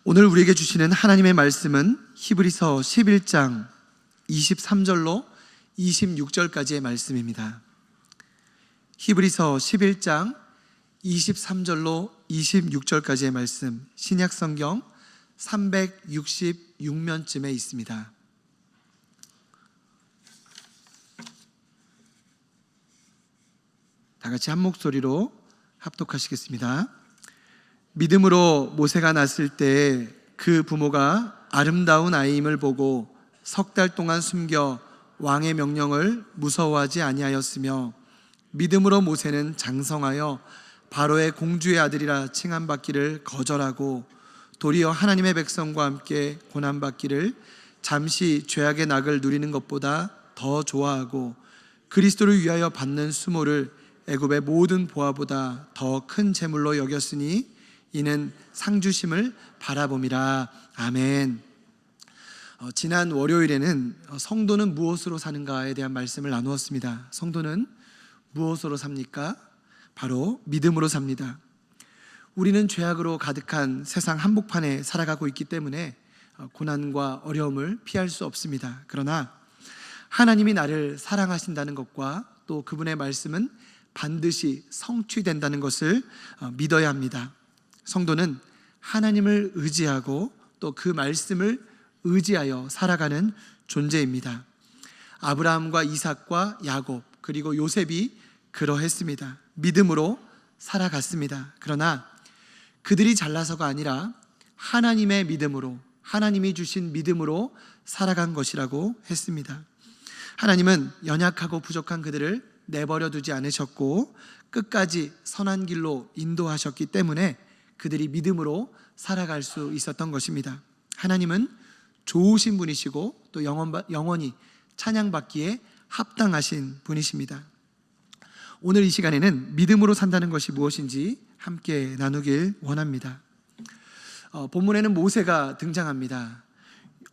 오늘 우리에게 주시는 하나님의 말씀은 히브리서 11장 23절로 26절까지의 말씀입니다. 히브리서 11장 23절로 26절까지의 말씀, 신약성경 366면쯤에 있습니다. 다 같이 한 목소리로 합독하시겠습니다. 믿음으로 모세가 났을 때 그 부모가 아름다운 아이임을 보고 석 달 동안 숨겨 왕의 명령을 무서워하지 아니하였으며, 믿음으로 모세는 장성하여 바로의 공주의 아들이라 칭함받기를 거절하고 도리어 하나님의 백성과 함께 고난받기를 잠시 죄악의 낙을 누리는 것보다 더 좋아하고 그리스도를 위하여 받는 수모를 애굽의 모든 보화보다 더 큰 재물로 여겼으니 이는 상주심을 바라봄이라. 아멘. 지난 월요일에는 성도는 무엇으로 사는가에 대한 말씀을 나누었습니다. 성도는 무엇으로 삽니까? 바로 믿음으로 삽니다. 우리는 죄악으로 가득한 세상 한복판에 살아가고 있기 때문에 고난과 어려움을 피할 수 없습니다. 그러나 하나님이 나를 사랑하신다는 것과 또 그분의 말씀은 반드시 성취된다는 것을 믿어야 합니다. 성도는 하나님을 의지하고 또 그 말씀을 의지하여 살아가는 존재입니다. 아브라함과 이삭과 야곱 그리고 요셉이 그러했습니다. 믿음으로 살아갔습니다. 그러나 그들이 잘나서가 아니라 하나님의 믿음으로, 하나님이 주신 믿음으로 살아간 것이라고 했습니다. 하나님은 연약하고 부족한 그들을 내버려 두지 않으셨고 끝까지 선한 길로 인도하셨기 때문에 그들이 믿음으로 살아갈 수 있었던 것입니다. 하나님은 좋으신 분이시고 또 영원히 찬양받기에 합당하신 분이십니다. 오늘 이 시간에는 믿음으로 산다는 것이 무엇인지 함께 나누길 원합니다. 본문에는 모세가 등장합니다.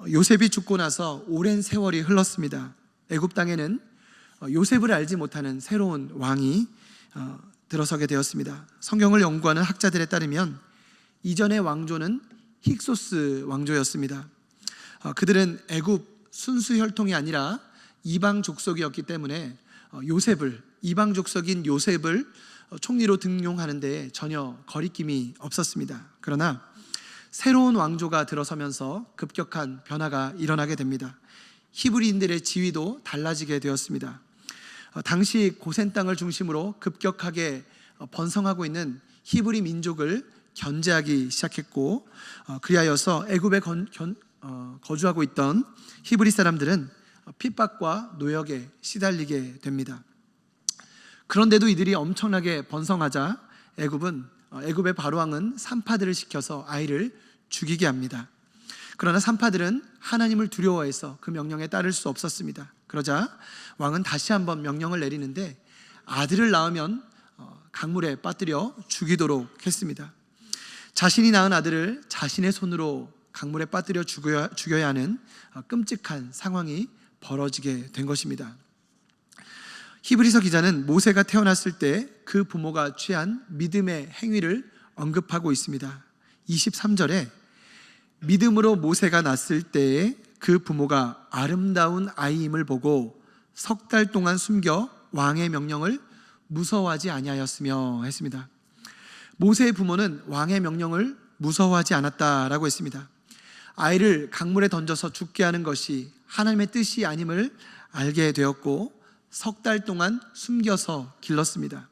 요셉이 죽고 나서 오랜 세월이 흘렀습니다. 애굽 땅에는 요셉을 알지 못하는 새로운 왕이 들어서게 되었습니다. 성경을 연구하는 학자들에 따르면 이전의 왕조는 힉소스 왕조였습니다. 그들은 애굽 순수 혈통이 아니라 이방 족속이었기 때문에 이방 족속인 요셉을 총리로 등용하는 데 전혀 거리낌이 없었습니다. 그러나 새로운 왕조가 들어서면서 급격한 변화가 일어나게 됩니다. 히브리인들의 지위도 달라지게 되었습니다. 당시 고센 땅을 중심으로 급격하게 번성하고 있는 히브리 민족을 견제하기 시작했고, 그리하여서 애굽에 거주하고 있던 히브리 사람들은 핍박과 노역에 시달리게 됩니다. 그런데도 이들이 엄청나게 번성하자 애굽의 바로왕은 산파들을 시켜서 아이를 죽이게 합니다. 그러나 산파들은 하나님을 두려워해서 그 명령에 따를 수 없었습니다. 그러자 왕은 다시 한번 명령을 내리는데 아들을 낳으면 강물에 빠뜨려 죽이도록 했습니다. 자신이 낳은 아들을 자신의 손으로 강물에 빠뜨려 죽여야 하는 끔찍한 상황이 벌어지게 된 것입니다. 히브리서 기자는 모세가 태어났을 때 그 부모가 취한 믿음의 행위를 언급하고 있습니다. 23절에 믿음으로 모세가 났을 때에 그 부모가 아름다운 아이임을 보고 석 달 동안 숨겨 왕의 명령을 무서워하지 아니하였으며 했습니다. 모세의 부모는 왕의 명령을 무서워하지 않았다라고 했습니다. 아이를 강물에 던져서 죽게 하는 것이 하나님의 뜻이 아님을 알게 되었고 석 달 동안 숨겨서 길렀습니다.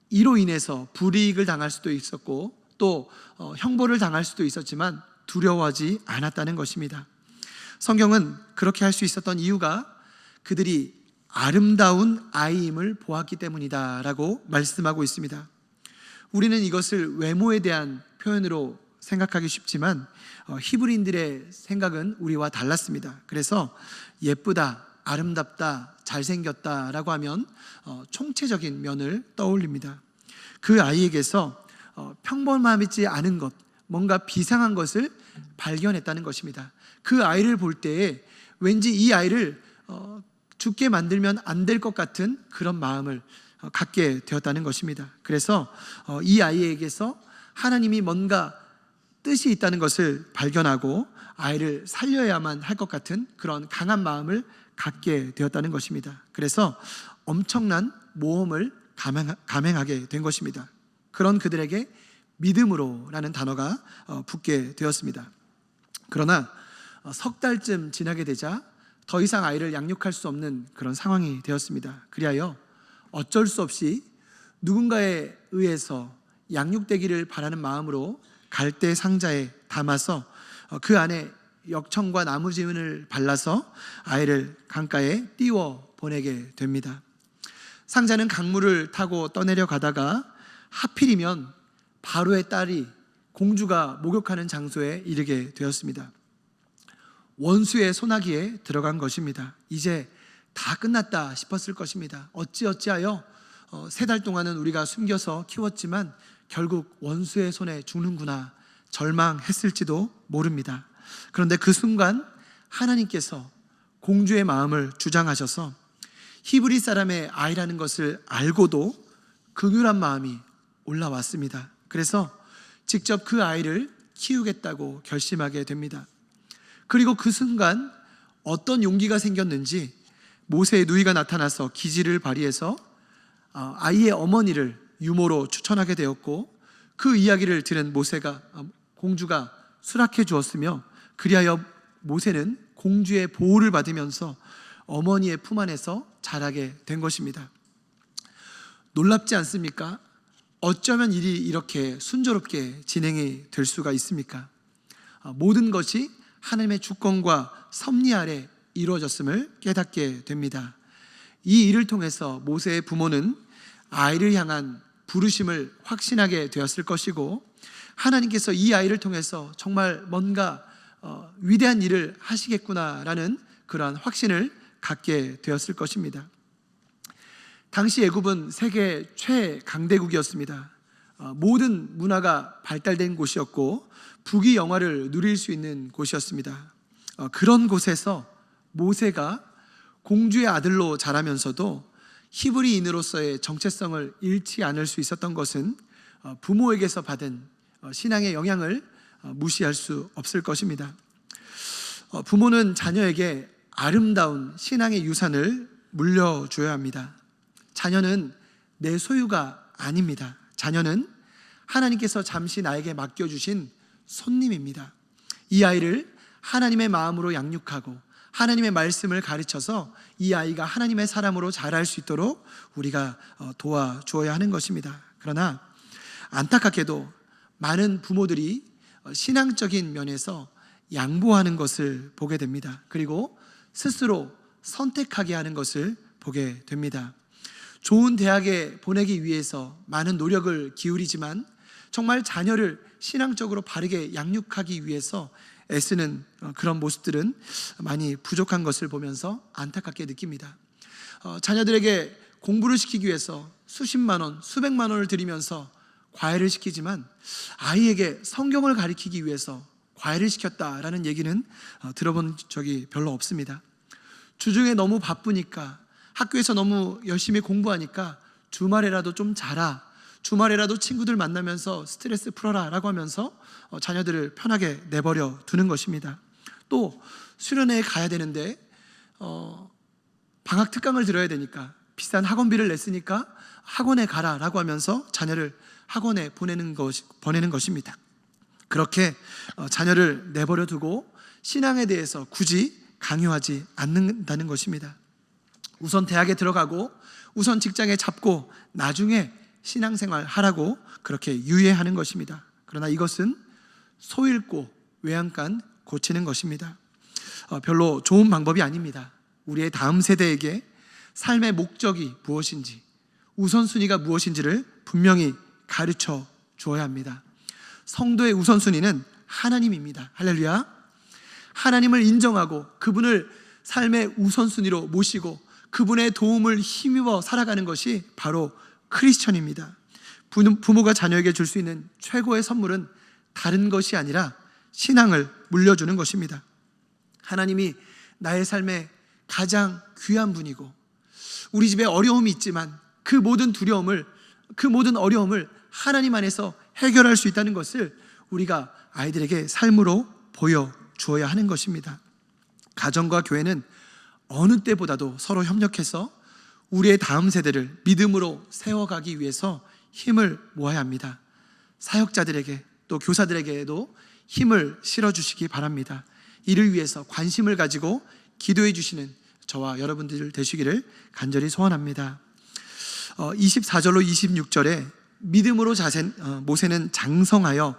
이로 인해서 불이익을 당할 수도 있었고 또 형벌을 당할 수도 있었지만 두려워하지 않았다는 것입니다. 성경은 그렇게 할 수 있었던 이유가 그들이 아름다운 아이임을 보았기 때문이다 라고 말씀하고 있습니다. 우리는 이것을 외모에 대한 표현으로 생각하기 쉽지만 히브리인들의 생각은 우리와 달랐습니다. 그래서 예쁘다, 아름답다, 잘생겼다 라고 하면 총체적인 면을 떠올립니다. 그 아이에게서 평범하지 않은 것, 뭔가 비상한 것을 발견했다는 것입니다. 그 아이를 볼 때에 왠지 이 아이를 죽게 만들면 안 될 것 같은 그런 마음을 갖게 되었다는 것입니다. 그래서 이 아이에게서 하나님이 뭔가 뜻이 있다는 것을 발견하고 아이를 살려야만 할 것 같은 그런 강한 마음을 갖게 되었다는 것입니다. 그래서 엄청난 모험을 감행하게 된 것입니다. 그런 그들에게 믿음으로라는 단어가 붙게 되었습니다. 그러나 석 달쯤 지나게 되자 더 이상 아이를 양육할 수 없는 그런 상황이 되었습니다. 그리하여 어쩔 수 없이 누군가에 의해서 양육되기를 바라는 마음으로 갈대 상자에 담아서 그 안에 역청과 나무지은을 발라서 아이를 강가에 띄워 보내게 됩니다. 상자는 강물을 타고 떠내려 가다가 하필이면 바로의 딸이 공주가 목욕하는 장소에 이르게 되었습니다. 원수의 소나기에 들어간 것입니다. 이제 다 끝났다 싶었을 것입니다. 어찌하여 3달 동안은 우리가 숨겨서 키웠지만 결국 원수의 손에 죽는구나 절망했을지도 모릅니다. 그런데 그 순간 하나님께서 공주의 마음을 주장하셔서 히브리 사람의 아이라는 것을 알고도 긍휼한 마음이 올라왔습니다. 그래서 직접 그 아이를 키우겠다고 결심하게 됩니다. 그리고 그 순간 어떤 용기가 생겼는지 모세의 누이가 나타나서 기지를 발휘해서 아이의 어머니를 유모로 추천하게 되었고, 그 이야기를 들은 공주가 수락해 주었으며, 그리하여 모세는 공주의 보호를 받으면서 어머니의 품 안에서 자라게 된 것입니다. 놀랍지 않습니까? 어쩌면 일이 이렇게 순조롭게 진행이 될 수가 있습니까? 모든 것이 하나님의 주권과 섭리 아래 이루어졌음을 깨닫게 됩니다. 이 일을 통해서 모세의 부모는 아이를 향한 부르심을 확신하게 되었을 것이고, 하나님께서 이 아이를 통해서 정말 뭔가 위대한 일을 하시겠구나라는 그러한 확신을 갖게 되었을 것입니다. 당시 애굽은 세계 최강대국이었습니다. 모든 문화가 발달된 곳이었고 부귀 영화를 누릴 수 있는 곳이었습니다. 그런 곳에서 모세가 공주의 아들로 자라면서도 히브리인으로서의 정체성을 잃지 않을 수 있었던 것은 부모에게서 받은 신앙의 영향을 무시할 수 없을 것입니다. 부모는 자녀에게 아름다운 신앙의 유산을 물려줘야 합니다. 자녀는 내 소유가 아닙니다. 자녀는 하나님께서 잠시 나에게 맡겨주신 손님입니다. 이 아이를 하나님의 마음으로 양육하고 하나님의 말씀을 가르쳐서 이 아이가 하나님의 사람으로 자랄 수 있도록 우리가 도와주어야 하는 것입니다. 그러나 안타깝게도 많은 부모들이 신앙적인 면에서 양보하는 것을 보게 됩니다. 그리고 스스로 선택하게 하는 것을 보게 됩니다. 좋은 대학에 보내기 위해서 많은 노력을 기울이지만 정말 자녀를 신앙적으로 바르게 양육하기 위해서 애쓰는 그런 모습들은 많이 부족한 것을 보면서 안타깝게 느낍니다. 자녀들에게 공부를 시키기 위해서 수십만 원, 수백만 원을 들이면서 과외를 시키지만 아이에게 성경을 가르치기 위해서 과외를 시켰다라는 얘기는 들어본 적이 별로 없습니다. 주중에 너무 바쁘니까, 학교에서 너무 열심히 공부하니까 주말에라도 좀 자라, 주말에라도 친구들 만나면서 스트레스 풀어라 라고 하면서 자녀들을 편하게 내버려 두는 것입니다. 또 수련회에 가야 되는데 방학 특강을 들어야 되니까 비싼 학원비를 냈으니까 학원에 가라 라고 하면서 자녀를 학원에 보내는 것입니다. 그렇게 자녀를 내버려 두고 신앙에 대해서 굳이 강요하지 않는다는 것입니다. 우선 대학에 들어가고 우선 직장에 잡고 나중에 신앙생활 하라고 그렇게 유예하는 것입니다. 그러나 이것은 소 잃고 외양간 고치는 것입니다. 별로 좋은 방법이 아닙니다. 우리의 다음 세대에게 삶의 목적이 무엇인지, 우선순위가 무엇인지를 분명히 가르쳐 주어야 합니다. 성도의 우선순위는 하나님입니다. 할렐루야. 하나님을 인정하고 그분을 삶의 우선순위로 모시고 그분의 도움을 힘입어 살아가는 것이 바로 크리스천입니다. 부모가 자녀에게 줄 수 있는 최고의 선물은 다른 것이 아니라 신앙을 물려주는 것입니다. 하나님이 나의 삶에 가장 귀한 분이고, 우리 집에 어려움이 있지만 그 모든 어려움을 하나님 안에서 해결할 수 있다는 것을 우리가 아이들에게 삶으로 보여주어야 하는 것입니다. 가정과 교회는 어느 때보다도 서로 협력해서 우리의 다음 세대를 믿음으로 세워가기 위해서 힘을 모아야 합니다. 사역자들에게 또 교사들에게도 힘을 실어주시기 바랍니다. 이를 위해서 관심을 가지고 기도해 주시는 저와 여러분들 되시기를 간절히 소원합니다. 24절로 26절에 믿음으로 모세는 장성하여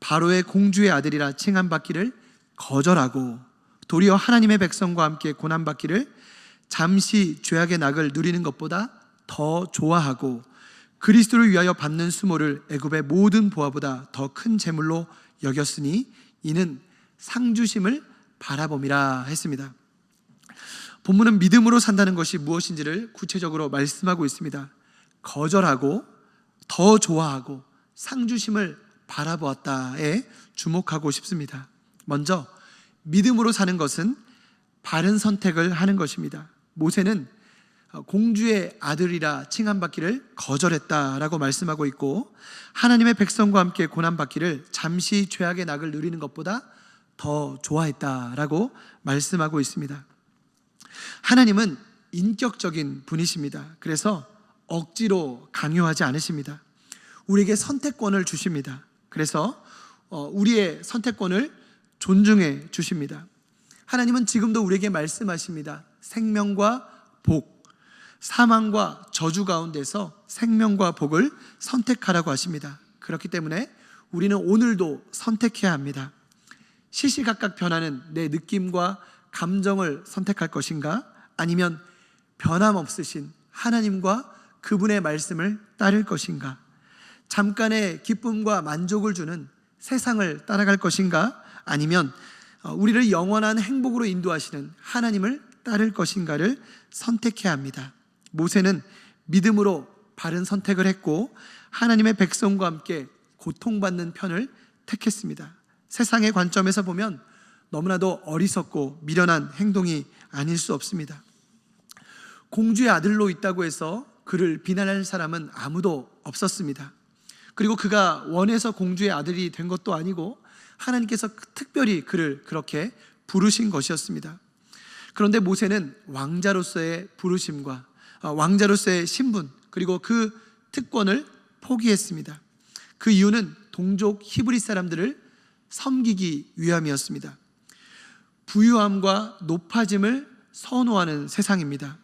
바로의 공주의 아들이라 칭함받기를 거절하고 도리어 하나님의 백성과 함께 고난받기를 잠시 죄악의 낙을 누리는 것보다 더 좋아하고 그리스도를 위하여 받는 수모를 애굽의 모든 보화보다 더 큰 재물로 여겼으니 이는 상주심을 바라봄이라 했습니다. 본문은 믿음으로 산다는 것이 무엇인지를 구체적으로 말씀하고 있습니다. 거절하고 더 좋아하고 상주심을 바라보았다에 주목하고 싶습니다. 먼저 믿음으로 사는 것은 바른 선택을 하는 것입니다. 모세는 공주의 아들이라 칭함받기를 거절했다라고 말씀하고 있고 하나님의 백성과 함께 고난받기를 잠시 죄악의 낙을 누리는 것보다 더 좋아했다라고 말씀하고 있습니다. 하나님은 인격적인 분이십니다. 그래서 억지로 강요하지 않으십니다. 우리에게 선택권을 주십니다. 그래서 우리의 선택권을 존중해 주십니다. 하나님은 지금도 우리에게 말씀하십니다. 생명과 복, 사망과 저주 가운데서 생명과 복을 선택하라고 하십니다. 그렇기 때문에 우리는 오늘도 선택해야 합니다. 시시각각 변하는 내 느낌과 감정을 선택할 것인가? 아니면 변함없으신 하나님과 그분의 말씀을 따를 것인가? 잠깐의 기쁨과 만족을 주는 세상을 따라갈 것인가? 아니면 우리를 영원한 행복으로 인도하시는 하나님을 따를 것인가를 선택해야 합니다. 모세는 믿음으로 바른 선택을 했고 하나님의 백성과 함께 고통받는 편을 택했습니다. 세상의 관점에서 보면 너무나도 어리석고 미련한 행동이 아닐 수 없습니다. 공주의 아들로 있다고 해서 그를 비난할 사람은 아무도 없었습니다. 그리고 그가 원해서 공주의 아들이 된 것도 아니고 하나님께서 특별히 그를 그렇게 부르신 것이었습니다. 그런데 모세는 왕자로서의 부르심과 왕자로서의 신분 그리고 그 특권을 포기했습니다. 그 이유는 동족 히브리 사람들을 섬기기 위함이었습니다. 부유함과 높아짐을 선호하는 세상입니다.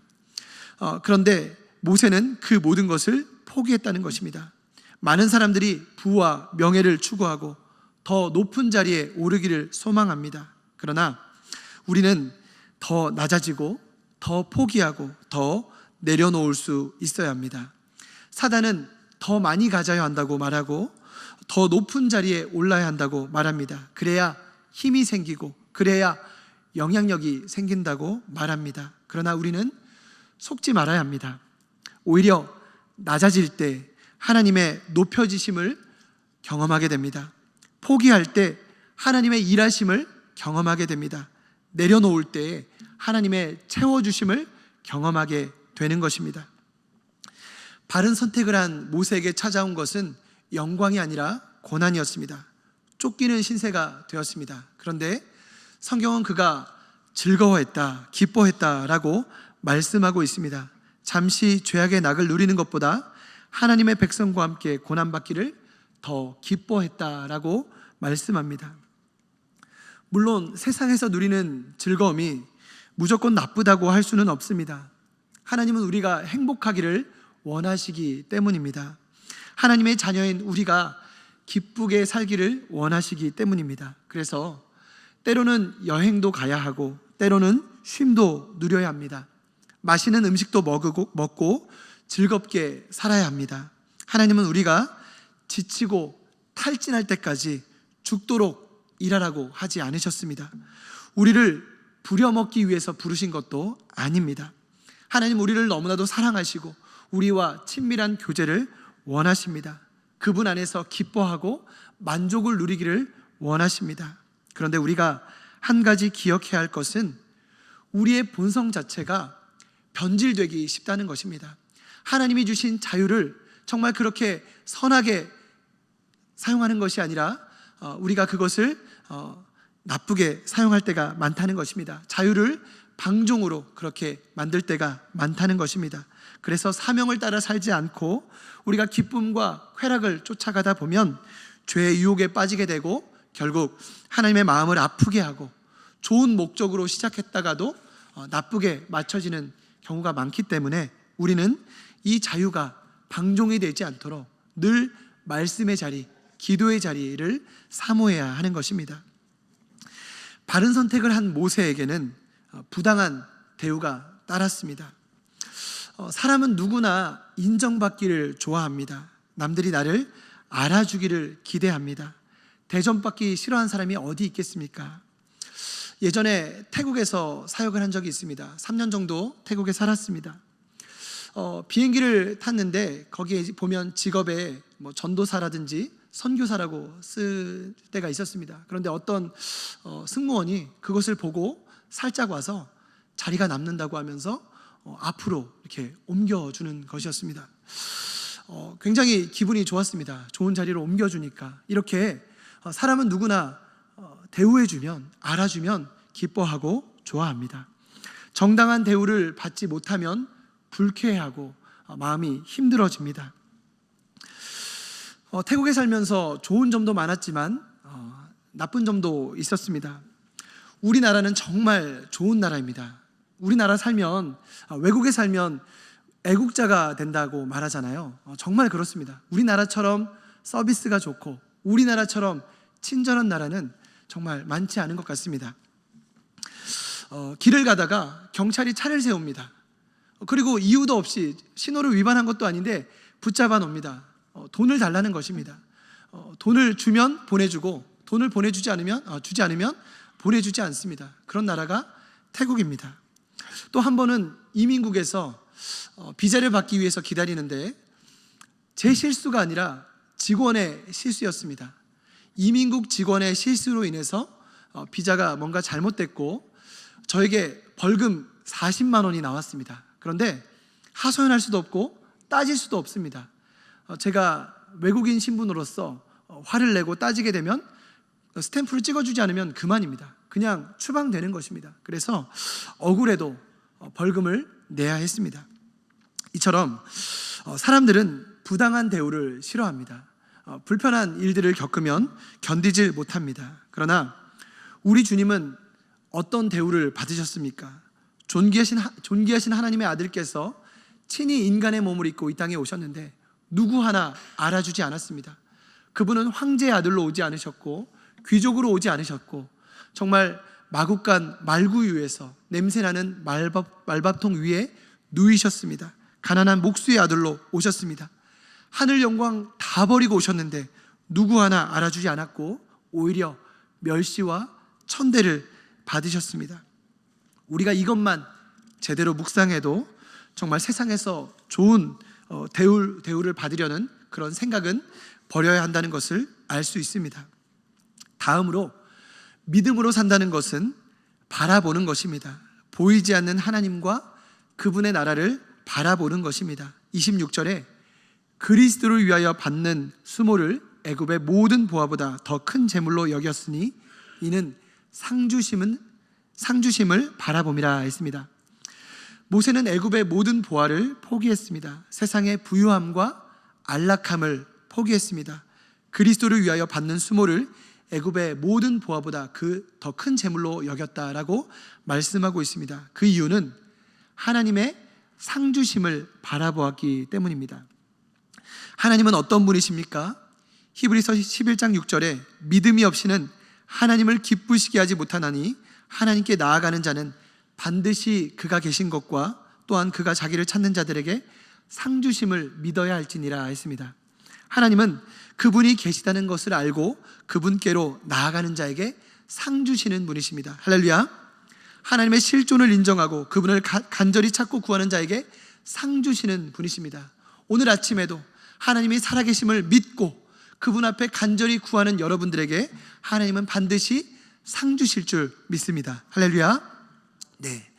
그런데 모세는 그 모든 것을 포기했다는 것입니다. 많은 사람들이 부와 명예를 추구하고 더 높은 자리에 오르기를 소망합니다. 그러나 우리는 더 낮아지고 더 포기하고 더 내려놓을 수 있어야 합니다. 사단은 더 많이 가져야 한다고 말하고 더 높은 자리에 올라야 한다고 말합니다. 그래야 힘이 생기고 그래야 영향력이 생긴다고 말합니다. 그러나 우리는 속지 말아야 합니다. 오히려 낮아질 때 하나님의 높여지심을 경험하게 됩니다. 포기할 때 하나님의 일하심을 경험하게 됩니다. 내려놓을 때 하나님의 채워주심을 경험하게 되는 것입니다. 바른 선택을 한 모세에게 찾아온 것은 영광이 아니라 고난이었습니다. 쫓기는 신세가 되었습니다. 그런데 성경은 그가 즐거워했다, 기뻐했다라고 말씀하고 있습니다. 잠시 죄악의 낙을 누리는 것보다 하나님의 백성과 함께 고난받기를 더 기뻐했다라고 말씀합니다. 물론 세상에서 누리는 즐거움이 무조건 나쁘다고 할 수는 없습니다. 하나님은 우리가 행복하기를 원하시기 때문입니다. 하나님의 자녀인 우리가 기쁘게 살기를 원하시기 때문입니다. 그래서 때로는 여행도 가야 하고 때로는 쉼도 누려야 합니다. 맛있는 음식도 먹고 즐겁게 살아야 합니다. 하나님은 우리가 지치고 탈진할 때까지 죽도록 일하라고 하지 않으셨습니다. 우리를 부려먹기 위해서 부르신 것도 아닙니다. 하나님 우리를 너무나도 사랑하시고 우리와 친밀한 교제를 원하십니다. 그분 안에서 기뻐하고 만족을 누리기를 원하십니다. 그런데 우리가 한 가지 기억해야 할 것은 우리의 본성 자체가 변질되기 쉽다는 것입니다. 하나님이 주신 자유를 정말 그렇게 선하게 사용하는 것이 아니라 우리가 그것을 나쁘게 사용할 때가 많다는 것입니다. 자유를 방종으로 그렇게 만들 때가 많다는 것입니다. 그래서 사명을 따라 살지 않고 우리가 기쁨과 쾌락을 쫓아가다 보면 죄의 유혹에 빠지게 되고 결국 하나님의 마음을 아프게 하고 좋은 목적으로 시작했다가도 나쁘게 맞춰지는 경우가 많기 때문에 우리는 이 자유가 방종이 되지 않도록 늘 말씀의 자리, 기도의 자리를 사모해야 하는 것입니다. 바른 선택을 한 모세에게는 부당한 대우가 따랐습니다. 사람은 누구나 인정받기를 좋아합니다. 남들이 나를 알아주기를 기대합니다. 대접받기 싫어하는 사람이 어디 있겠습니까? 예전에 태국에서 사역을 한 적이 있습니다. 3년 정도 태국에 살았습니다. 비행기를 탔는데 거기에 보면 직업에 전도사라든지 선교사라고 쓸 때가 있었습니다. 그런데 어떤 승무원이 그것을 보고 살짝 와서 자리가 남는다고 하면서 앞으로 이렇게 옮겨주는 것이었습니다. 굉장히 기분이 좋았습니다. 좋은 자리로 옮겨주니까. 이렇게 사람은 누구나 대우해주면, 알아주면 기뻐하고 좋아합니다. 정당한 대우를 받지 못하면 불쾌하고 마음이 힘들어집니다. 태국에 살면서 좋은 점도 많았지만 나쁜 점도 있었습니다. 우리나라는 정말 좋은 나라입니다. 우리나라 살면, 외국에 살면 애국자가 된다고 말하잖아요. 정말 그렇습니다. 우리나라처럼 서비스가 좋고 우리나라처럼 친절한 나라는 정말 많지 않은 것 같습니다. 길을 가다가 경찰이 차를 세웁니다. 그리고 이유도 없이 신호를 위반한 것도 아닌데 붙잡아 놓습니다. 돈을 달라는 것입니다. 돈을 주면 보내주고 돈을 주지 않으면 보내주지 않습니다. 그런 나라가 태국입니다. 또 한 번은 이민국에서 비자를 받기 위해서 기다리는데 제 실수가 아니라 직원의 실수였습니다. 이민국 직원의 실수로 인해서 비자가 뭔가 잘못됐고 저에게 벌금 40만 원이 나왔습니다. 그런데 하소연할 수도 없고 따질 수도 없습니다. 제가 외국인 신분으로서 화를 내고 따지게 되면 스탬프를 찍어주지 않으면 그만입니다. 그냥 추방되는 것입니다. 그래서 억울해도 벌금을 내야 했습니다. 이처럼 사람들은 부당한 대우를 싫어합니다. 불편한 일들을 겪으면 견디질 못합니다. 그러나 우리 주님은 어떤 대우를 받으셨습니까? 존귀하신 하나님의 아들께서 친히 인간의 몸을 입고 이 땅에 오셨는데 누구 하나 알아주지 않았습니다. 그분은 황제의 아들로 오지 않으셨고 귀족으로 오지 않으셨고 정말 마국간 말구유에서 냄새나는 말밥통 위에 누이셨습니다. 가난한 목수의 아들로 오셨습니다. 하늘 영광 다 버리고 오셨는데 누구 하나 알아주지 않았고 오히려 멸시와 천대를 받으셨습니다. 우리가 이것만 제대로 묵상해도 정말 세상에서 좋은 대우를 받으려는 그런 생각은 버려야 한다는 것을 알 수 있습니다. 다음으로 믿음으로 산다는 것은 바라보는 것입니다. 보이지 않는 하나님과 그분의 나라를 바라보는 것입니다. 26절에 그리스도를 위하여 받는 수모를 애굽의 모든 보화보다 더 큰 재물로 여겼으니 이는 상주심을 바라봄이라 했습니다. 모세는 애굽의 모든 보화를 포기했습니다. 세상의 부유함과 안락함을 포기했습니다. 그리스도를 위하여 받는 수모를 애굽의 모든 보화보다 그 더 큰 재물로 여겼다라고 말씀하고 있습니다. 그 이유는 하나님의 상주심을 바라보았기 때문입니다. 하나님은 어떤 분이십니까? 히브리서 11장 6절에 믿음이 없이는 하나님을 기쁘시게 하지 못하나니 하나님께 나아가는 자는 반드시 그가 계신 것과 또한 그가 자기를 찾는 자들에게 상주심을 믿어야 할지니라 했습니다. 하나님은 그분이 계시다는 것을 알고 그분께로 나아가는 자에게 상 주시는 분이십니다. 할렐루야. 하나님의 실존을 인정하고 그분을 간절히 찾고 구하는 자에게 상 주시는 분이십니다. 오늘 아침에도 하나님이 살아계심을 믿고 그분 앞에 간절히 구하는 여러분들에게 하나님은 반드시 상 주실 줄 믿습니다. 할렐루야. 네,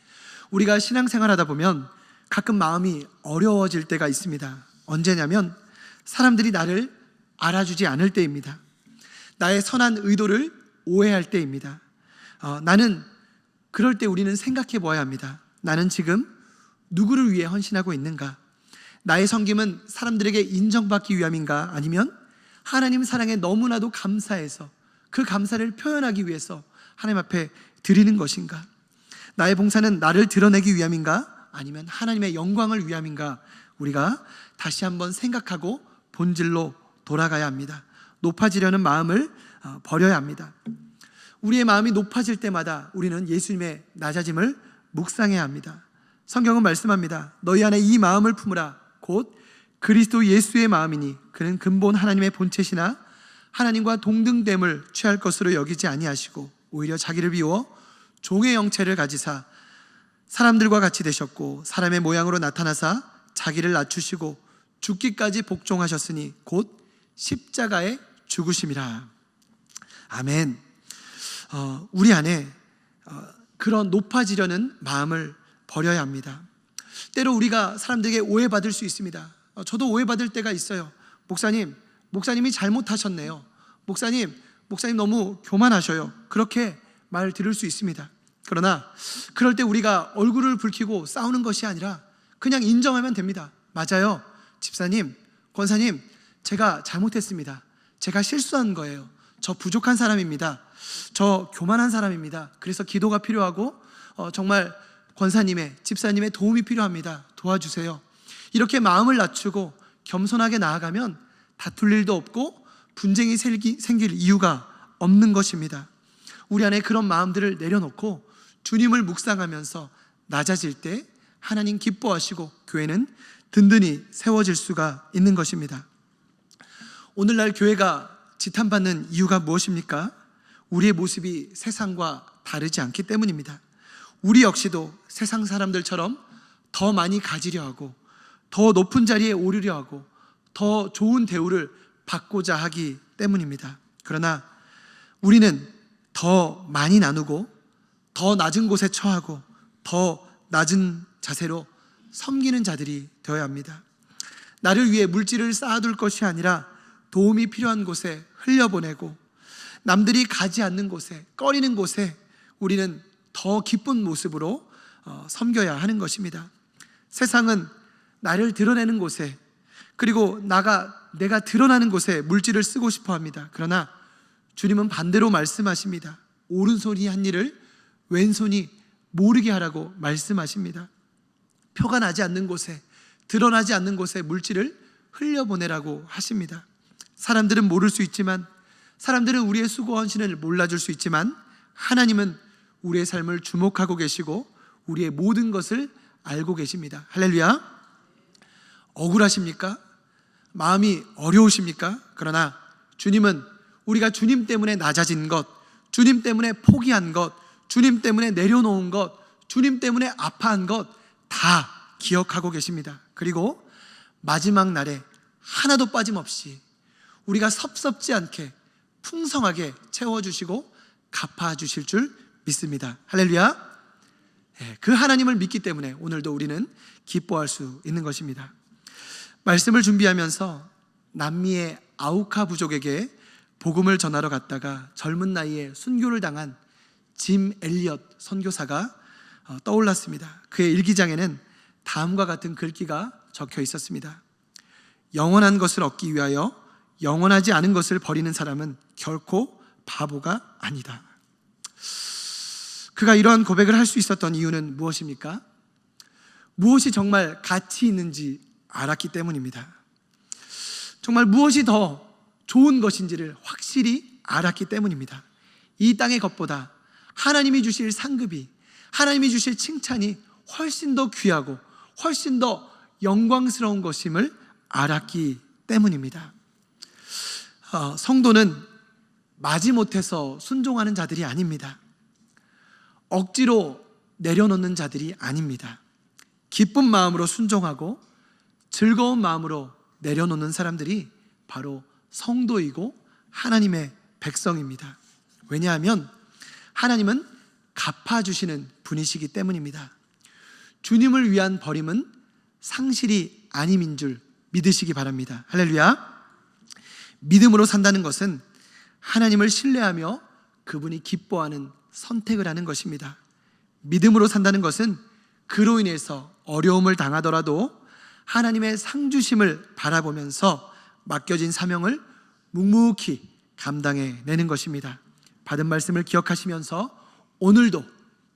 우리가 신앙생활하다 보면 가끔 마음이 어려워질 때가 있습니다. 언제냐면 사람들이 나를 알아주지 않을 때입니다. 나의 선한 의도를 오해할 때입니다. 나는 그럴 때 우리는 생각해 보아야 합니다. 나는 지금 누구를 위해 헌신하고 있는가? 나의 섬김은 사람들에게 인정받기 위함인가? 아니면 하나님 사랑에 너무나도 감사해서 그 감사를 표현하기 위해서 하나님 앞에 드리는 것인가? 나의 봉사는 나를 드러내기 위함인가? 아니면 하나님의 영광을 위함인가? 우리가 다시 한번 생각하고 본질로 돌아가야 합니다. 높아지려는 마음을 버려야 합니다. 우리의 마음이 높아질 때마다 우리는 예수님의 낮아짐을 묵상해야 합니다. 성경은 말씀합니다. 너희 안에 이 마음을 품으라. 곧 그리스도 예수의 마음이니 그는 근본 하나님의 본체시나 하나님과 동등됨을 취할 것으로 여기지 아니하시고 오히려 자기를 비워 종의 형체를 가지사 사람들과 같이 되셨고 사람의 모양으로 나타나사 자기를 낮추시고 죽기까지 복종하셨으니 곧 십자가에 죽으심이라. 아멘. 우리 안에 그런 높아지려는 마음을 버려야 합니다. 때로 우리가 사람들에게 오해받을 수 있습니다. 저도 오해받을 때가 있어요. 목사님이 잘못하셨네요. 목사님 너무 교만하셔요. 그렇게 말 들을 수 있습니다. 그러나 그럴 때 우리가 얼굴을 붉히고 싸우는 것이 아니라 그냥 인정하면 됩니다. 맞아요. 집사님, 권사님, 제가 잘못했습니다. 제가 실수한 거예요. 저 부족한 사람입니다. 저 교만한 사람입니다. 그래서 기도가 필요하고 정말 권사님의, 집사님의 도움이 필요합니다. 도와주세요. 이렇게 마음을 낮추고 겸손하게 나아가면 다툴 일도 없고 분쟁이 생길 이유가 없는 것입니다. 우리 안에 그런 마음들을 내려놓고 주님을 묵상하면서 낮아질 때 하나님 기뻐하시고 교회는 든든히 세워질 수가 있는 것입니다. 오늘날 교회가 지탄받는 이유가 무엇입니까? 우리의 모습이 세상과 다르지 않기 때문입니다. 우리 역시도 세상 사람들처럼 더 많이 가지려 하고 더 높은 자리에 오르려 하고 더 좋은 대우를 받고자 하기 때문입니다. 그러나 우리는 더 많이 나누고 더 낮은 곳에 처하고 더 낮은 자세로 섬기는 자들이 되어야 합니다. 나를 위해 물질을 쌓아둘 것이 아니라 도움이 필요한 곳에 흘려보내고 남들이 가지 않는 곳에, 꺼리는 곳에 우리는 더 기쁜 모습으로 섬겨야 하는 것입니다. 세상은 나를 드러내는 곳에, 그리고 내가 드러나는 곳에 물질을 쓰고 싶어 합니다. 그러나 주님은 반대로 말씀하십니다. 오른손이 한 일을 왼손이 모르게 하라고 말씀하십니다. 표가 나지 않는 곳에, 드러나지 않는 곳에 물질을 흘려보내라고 하십니다. 사람들은 모를 수 있지만, 사람들은 우리의 수고 헌신을 몰라줄 수 있지만 하나님은 우리의 삶을 주목하고 계시고 우리의 모든 것을 알고 계십니다. 할렐루야. 억울하십니까? 마음이 어려우십니까? 그러나 주님은 우리가 주님 때문에 낮아진 것, 주님 때문에 포기한 것, 주님 때문에 내려놓은 것, 주님 때문에 아파한 것 다 기억하고 계십니다. 그리고 마지막 날에 하나도 빠짐없이 우리가 섭섭지 않게 풍성하게 채워주시고 갚아주실 줄 믿습니다. 할렐루야. 그 하나님을 믿기 때문에 오늘도 우리는 기뻐할 수 있는 것입니다. 말씀을 준비하면서 남미의 아우카 부족에게 복음을 전하러 갔다가 젊은 나이에 순교를 당한 짐 엘리엇 선교사가 떠올랐습니다. 그의 일기장에는 다음과 같은 글귀가 적혀 있었습니다. 영원한 것을 얻기 위하여 영원하지 않은 것을 버리는 사람은 결코 바보가 아니다. 그가 이러한 고백을 할 수 있었던 이유는 무엇입니까? 무엇이 정말 가치 있는지 알았기 때문입니다. 정말 무엇이 더 좋은 것인지를 확실히 알았기 때문입니다. 이 땅의 것보다 하나님이 주실 상급이, 하나님이 주실 칭찬이 훨씬 더 귀하고 훨씬 더 영광스러운 것임을 알았기 때문입니다. 성도는 마지못해서 순종하는 자들이 아닙니다. 억지로 내려놓는 자들이 아닙니다. 기쁜 마음으로 순종하고 즐거운 마음으로 내려놓는 사람들이 바로 성도이고 하나님의 백성입니다. 왜냐하면 하나님은 갚아주시는 분이시기 때문입니다. 주님을 위한 버림은 상실이 아님인 줄 믿으시기 바랍니다. 할렐루야. 믿음으로 산다는 것은 하나님을 신뢰하며 그분이 기뻐하는 선택을 하는 것입니다. 믿음으로 산다는 것은 그로 인해서 어려움을 당하더라도 하나님의 상주심을 바라보면서 맡겨진 사명을 묵묵히 감당해내는 것입니다. 받은 말씀을 기억하시면서 오늘도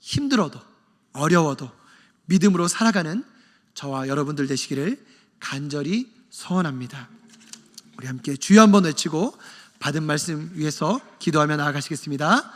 힘들어도 어려워도 믿음으로 살아가는 저와 여러분들 되시기를 간절히 소원합니다. 우리 함께 주여 한번 외치고 받은 말씀 위해서 기도하며 나아가시겠습니다.